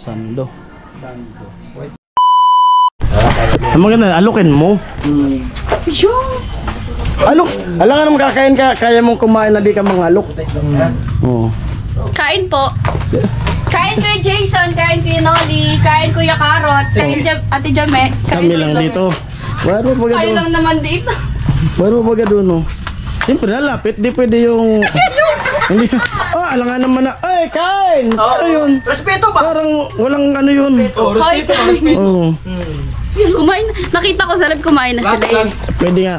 Sando. Ang maganda, alukin mo. Alok, alam nga naman kakain ka, kaya mong kumain na di ka mangalok. Oo. Kain po. Kain ko yung Jason, kain ko yung Nolly, kain ko yung Carrot, kain Ate Jame. Kami lang dito. Waro baga Kayo doon. lang naman dito. Waro baga doon, no. Siyempre, lalapit, di pwede yung... Hindi. Oh, alam nga naman na, ay, kain! Ano yun? Respeto ba? Parang walang ano yun. Respeto. Oo. Kumain, nakita ko sa live kumain na sila eh. Pwede nga.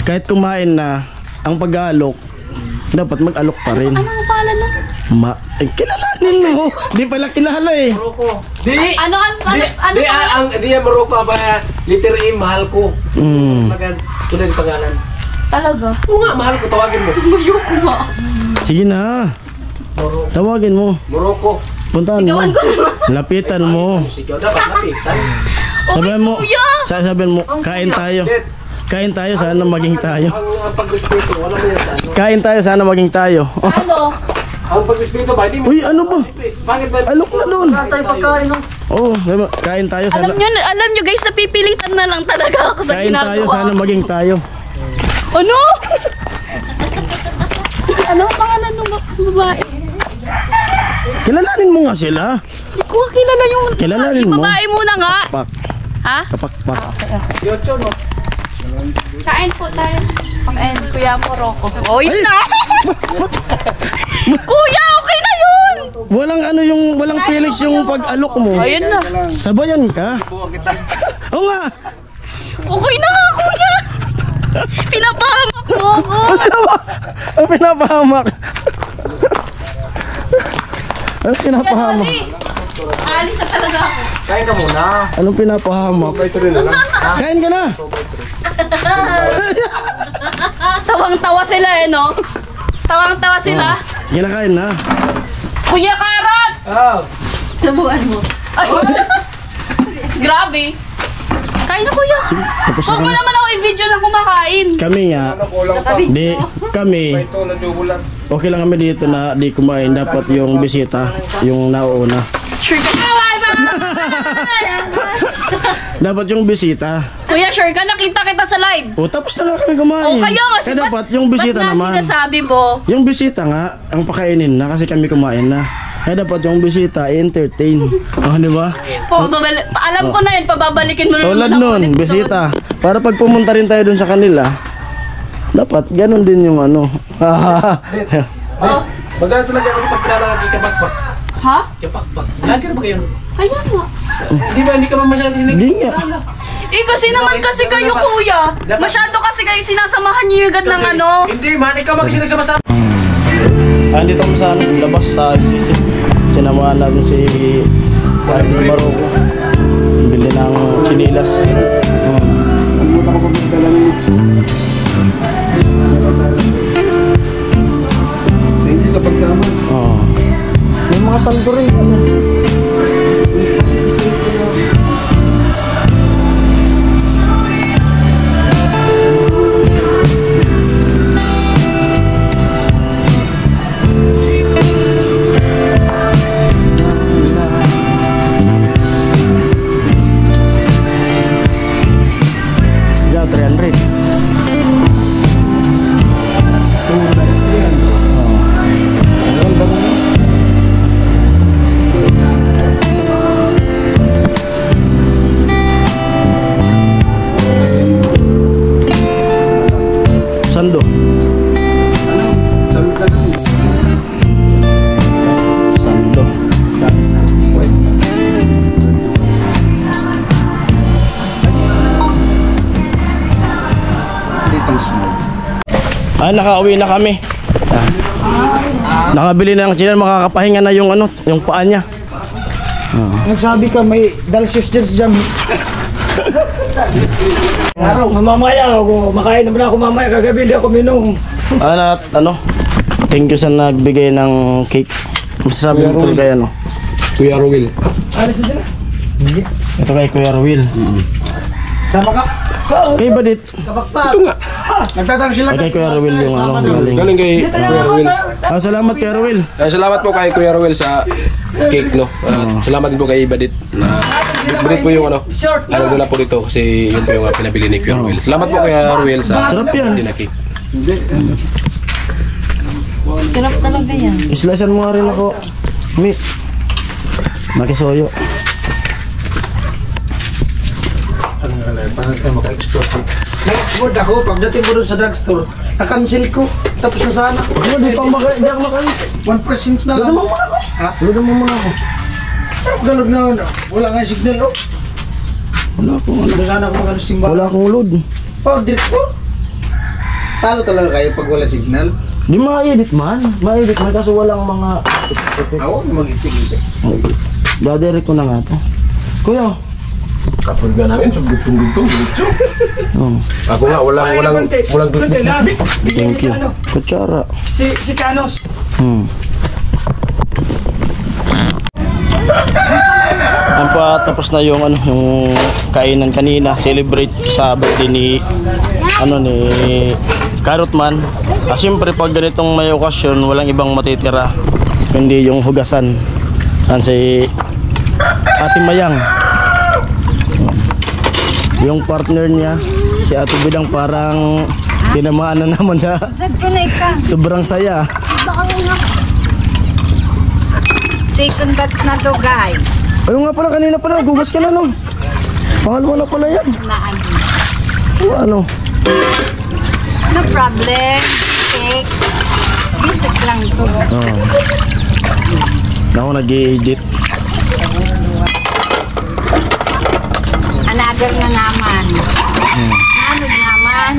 Kahit kumain na, ang pag-aalok, dapat mag-alok pa rin. Ano ang pala no? Kilalanin mo. Di pala kilala eh. Di! Ano Di yan Morocco ba? Letter E, mahal ko. Tuloy ang pangalan. Talaga? Oo nga, mahal ko. Tawagin mo. Ayoko nga. Sige na. Tawagin mo. Morocco. Puntahan mo. Sigawan ko. Lapitan mo. Sigaw. Dapat lapitan. Sabihan mo. kuya. Sabihan mo. Kain tayo. Kain tayo, sana maging tayo. Ang pagrespeto, wala mo yan sa ano. Kain tayo, sana maging tayo. Ano? Ang pagrespeto ba? Hindi mo. Uy, ano ba? Bakit ba? Alok na doon. Tayo pagkain no? Oo, kain tayo, sana. Alam nyo guys, napipilitan na lang talaga ako sa Kain tayo, ginagawa. sana maging tayo. Ano? Ano ang pangalan ng babae? Kilalanin mo nga sila. Hindi ko kilala yung Kilalanin mo. babae muna nga. Pak, Ha? kapakpak. Yocho no? Kain po tayo. Kain, Kuya Morocco. Oh, yun na! Kuya, okay na yun! Walang pilis yung pag-alok mo. Ayun na. Sabayan ka. Oo nga. Okay na nga, Kuya! Pinapahamak mo ako! Ang pinapahamak. Anong pinapahamak? Alis na talaga ako. Kain ka muna. Anong pinapahamak? Ito rin na lang. Kain ka na. Tawang-tawa sila eh, no? Tawang-tawa sila. Kinakain na. Kuya Carrot! Ah. Subuan mo. Ay! Grabe. Kain na, Kuya. Tapos Huwag mo na naman ako i-video na kumakain. kami nga. Ano kulang pa? Kami. Ito na jugulan. Okay lang kami dito na di kumain. Dapat yung bisita, yung nauna. Sure ka? Dapat yung bisita. Kuya, sure ka? Nakita kita sa live. O tapos na nga kami kumain. O kaya kasi Kaya dapat yung bisita ba't naman. sinasabi mo? Yung bisita nga, ang pakainin na kasi kami kumain na. Kaya dapat yung bisita entertain. Oh, di ba? Alam ko na yun, pababalikin mo na Tulad naman ako nun, ulit doon. bisita. Para pag pumunta rin tayo dun sa kanila, dapat ganun din yung ano. Oh. Magkano talaga ako pag pinalangag kay Kapakpak? Ha? Kapakpak. Lagi na ba kayo? Kaya nga. Hindi ka man masyadong hinig. Hindi nga. Eh kasi naman kasi kayo, Kuya. Masyado kasi kayo sinasamahan niyo yung agad ng ano. Hindi man, ikaw mag-sinagsama-sama. Andito kami sa labas sa sisi. Sinamahan namin si Morocco. Bili ng chinilas. Thank you sa pagsama. Oh. May mga santo rin. Diyan, 300. Sando. Sando. Ah, nakauwi na kami. Nakabili na ng sinan, makakapahinga na yung ano, yung paa niya. Nagsabi ka may dalsius dyan sa jam. Mamaya ako, makain naman ako mamaya, kagabi hindi ako minom. Ano? Thank you sa nagbigay ng cake. Masasabi mo tuloy kay ano? Kuya Rowil. Alis na sila. Ito kay Kuya Ruel. Sama ka? Kay Badit. Kapakpak. Nagtatang sila. Kay Kuya Ruel yung ano, galing. Galing kay Kuya Rowil. Salamat Kuya Ruel. Salamat po kay Kuya Rowil sa cake, no? Salamat din po kay Badit na break po yung ano. Ano nila po dito kasi yun po yung pinabili ni Kuya Ruel. Salamat po kay Ruel sa Sarap yan. dinaki. Sarap talaga yan. Islicean mo nga rin ako. Meat. Makisoyo. Nag-export ako, pagdating ko doon sa drugstore, na-cancel ko. Tapos na sana. Ano, di pa makain. Di ako makain. 1% na lang. Ludo mo muna ako. Ha? Ludo mo muna ako. Galog na, wala nga signal, oh. Wala akong ano. Doon sana ako mag-ano simba. Wala akong load. Oh, direktor. Talo talaga kayo pag wala signal. Di ma-edit man. Ma-edit man kaso walang mga... Ako, mag-itig-itig. Dadirect ko na nga to. Kuya. Kapag nga namin, sugtong-gugtong, diretso. Oh, Ako nga, walang Kunti lang. Bigyan thank niyo you. sa ano. Kutsara. Si Canos. Ang tapos na yung ano yung kainan kanina, celebrate sa birthday ni Carrotman. Siyempre pag ganitong may okasyon, walang ibang matitira kundi yung hugasan. Si Ate Mayang. Yung partner niya, si Ate Bidang parang tinamaan na naman sa sobrang saya. Second batch na to, guys. Ayun nga pala, kanina pala, gugas ka na no. Pangalawa na pala yan. Ano? No problem. Cake. Basic lang to. Ako nag-i-edit. Another na naman. Ano naman?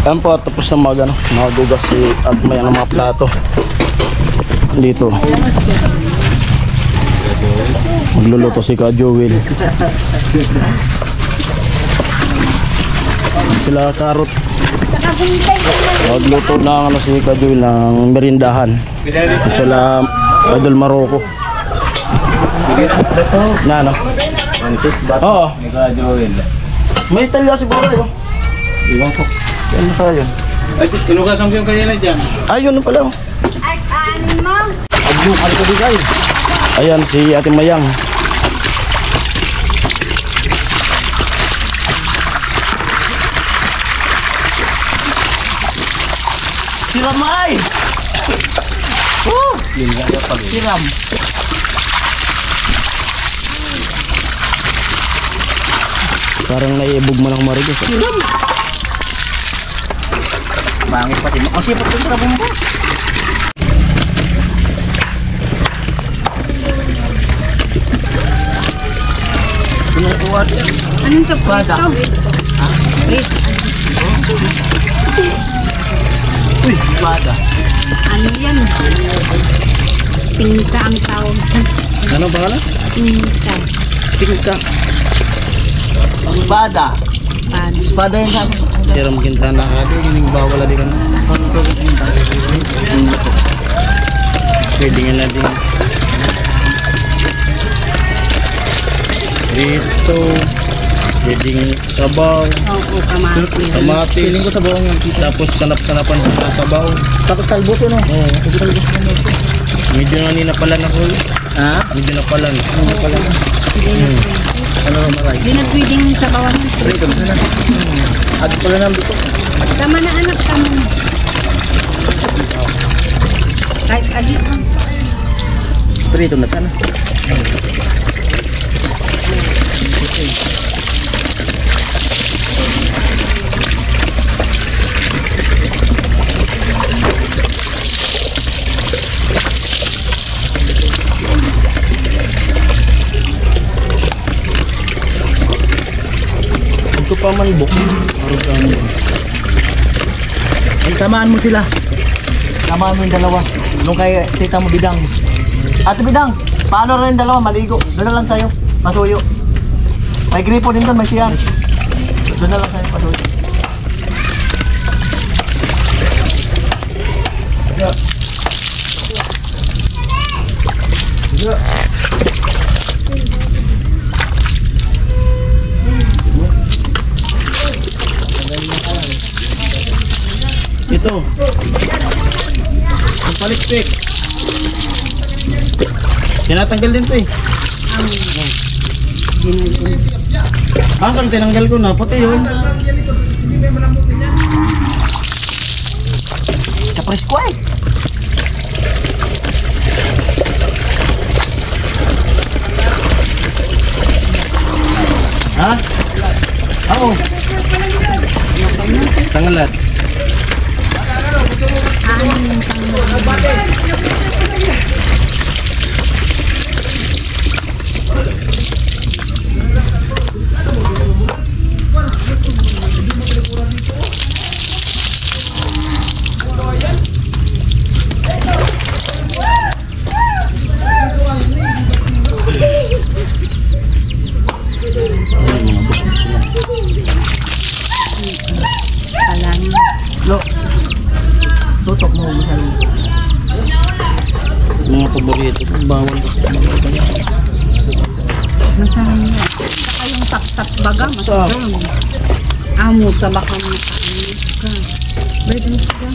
Ayan po, tapos na magagugas si at may ang mga plato dito. Magluluto si Ka Joel. Sila Karot. Magluto na si Ka Joel ng merindahan. At sila Idol Maroko. Na ano? Oo. May talya siguro yun. Iwan ko. Ano kaya? Ay, inugasan ko yung kanina dyan. Ayun na pala. Ay, ano mo? Ano ko bigay? Ayan si Ate Mayang. Siram ay! Siram. Parang naiibog mo ng marigas. Siram. Bangit pati mo. Ang sipot yung trabong mo. Anong to? Prito? Prito. Uy, bada. Ano yan? Tingka ang tawag sa... Ano pangalan? Tingka. Tingka. Espada. Pan. Espada yung sabi. Siram Quintana ka. Hindi bawal na din ka na. Pwede nga na din. Rito. Pwedeng sabaw. Oo, kamatis. Kamatis. Piling ko sabaw nga. Tapos sanap-sanapan sa sabaw. Tapos talbos ano? Oo. Talbos na mo. Medyo ninapalan ako. Ha? Medyo napalan. Ano napalan? Ano maray? Hindi na pwedeng sabawan. Rito. At pala namin dito. Tama na anak, tama na. Kahit alit lang. Prito na sana. Ito pa man buk. Ay, tamaan mo sila. Tamaan mo yung dalawa. Nung kay tita mo Bidang. Ate Bidang, paano rin dalawa maligo? Doon na lang sa'yo, masuyo. May gripo din doon, may siyan. Doon na lang sa'yo, masuyo. Ito. Ang palistik. Tinatanggal din to eh. Asang tinanggal ko na, pati yun. Sa presko eh. Ha? Oo. Tanggalat. Lo. Tutok mo masyado. Mga paborito ko, bawal. Masarap niya. Saka yung taktak baga, masarap. Amo sa baka mo ka. Balik mo siya.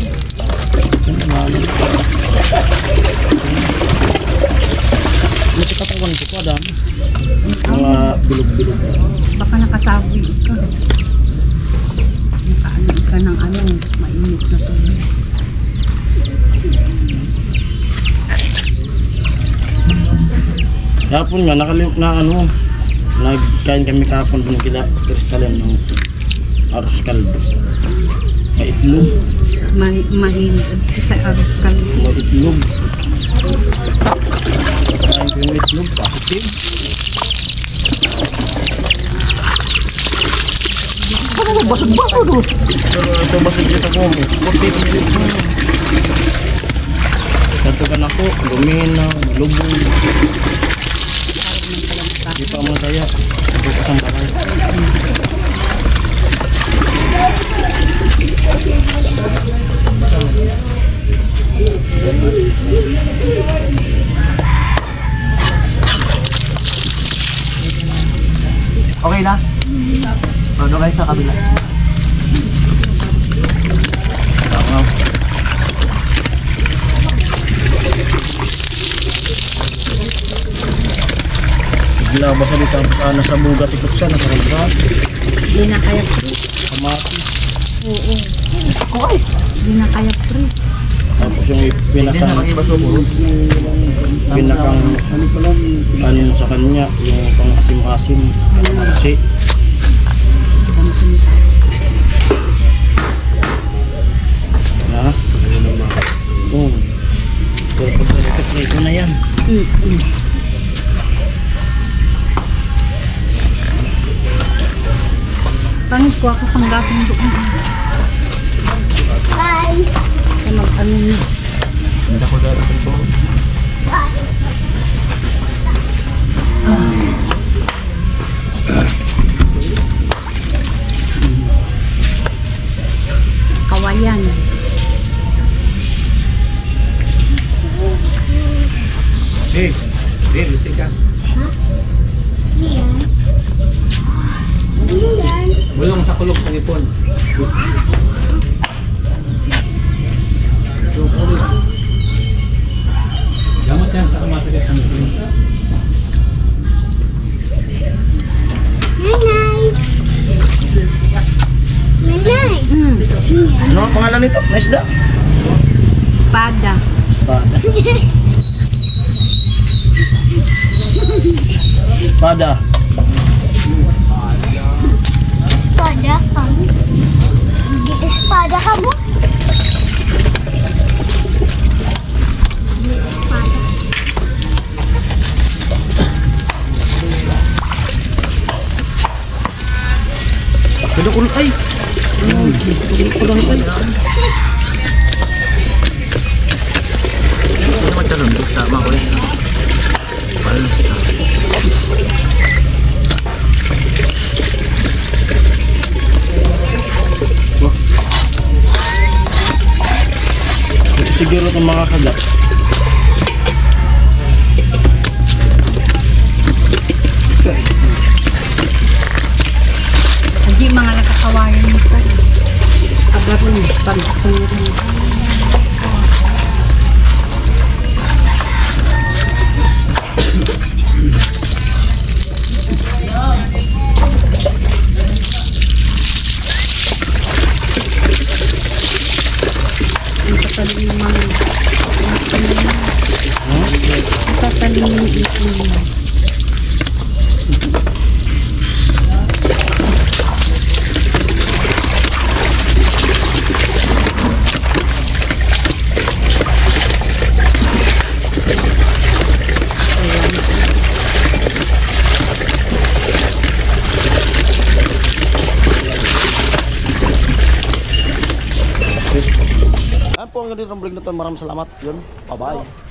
Masih katawan ko, Adam. Mga bilog-bilog. Baka nakasabi ka. Nakaano ka ng ano, mainit na tubig. Kapon nga, nakalimut na ano, nagkain kami kapon doon kila kristalan ng arroz caldo. May itlog. Mahilig sa arroz kami. May itlog. Kain ko yung itlog, positive. Ano ba, basag-basag doon? Ito basag dito ko, Katukan ako, luminaw, lubog. Di pa mo saya, ito kasang balay. Okay na? Ano guys sa kabila? Tama. Gila ba sa dito nasa bugat ikot siya nakaragsa? Hindi na kaya pris. Kamati. Oo. Kuhay. Hindi na kaya pris. Tapos yung pinakang ano sa kanya, yung pang asim-asim, kalamansi. Ha? Oo. Pero pagkalikat ito na yan. Paano ko ako panggapin doon? Bye! Sa mag-ano niya. Hindi ako dahil ito. Kawayan. Hey, lusik ka. Bulong sa kulog ng ipon. Gamot yan sa kumasakit ng ipon. Ano ang pangalan nito? May isda? Espada. Espada. Espada. Espada kamu? Espada kamu? Kada ulo ay. Kada ulo ay. Ano macam tu? Tak mahu. Siguro itong mga kagat. Hindi mga nakakawayan nito. Agar Pagtulong. Ayan po ang ganito ang vlog na to. Maraming salamat. Yun. Bye-bye.